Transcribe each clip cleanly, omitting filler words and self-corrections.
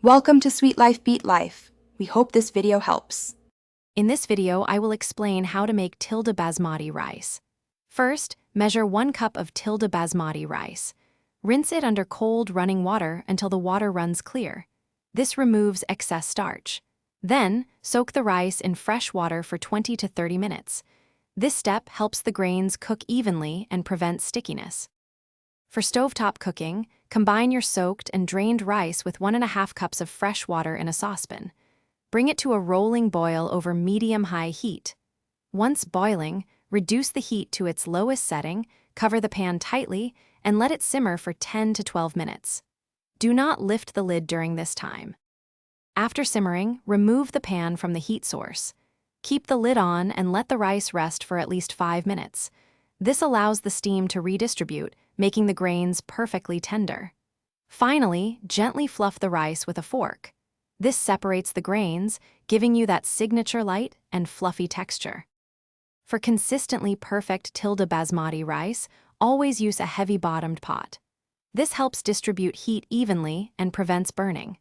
Welcome to Sweet Life Beat Life. We hope this video helps. In this video, I will explain how to make Tilda Basmati rice. First, measure 1 cup of Tilda Basmati rice. Rinse it under cold, running water until the water runs clear. This removes excess starch. Then, soak the rice in fresh water for 20 to 30 minutes. This step helps the grains cook evenly and prevents stickiness. For stovetop cooking, combine your soaked and drained rice with 1.5 cups of fresh water in a saucepan. Bring it to a rolling boil over medium-high heat. Once boiling, reduce the heat to its lowest setting, cover the pan tightly, and let it simmer for 10 to 12 minutes. Do not lift the lid during this time. After simmering, remove the pan from the heat source. Keep the lid on and let the rice rest for at least 5 minutes. This allows the steam to redistribute, making the grains perfectly tender. Finally, gently fluff the rice with a fork. This separates the grains, giving you that signature light and fluffy texture. For consistently perfect Tilda Basmati rice, always use a heavy-bottomed pot. This helps distribute heat evenly and prevents burning.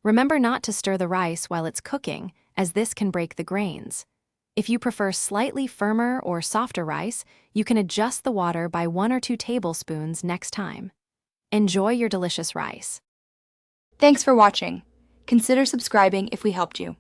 Remember not to stir the rice while it's cooking, as this can break the grains. If you prefer slightly firmer or softer rice, you can adjust the water by 1 or 2 tablespoons next time. Enjoy your delicious rice. Thanks for watching. Consider subscribing if we helped you.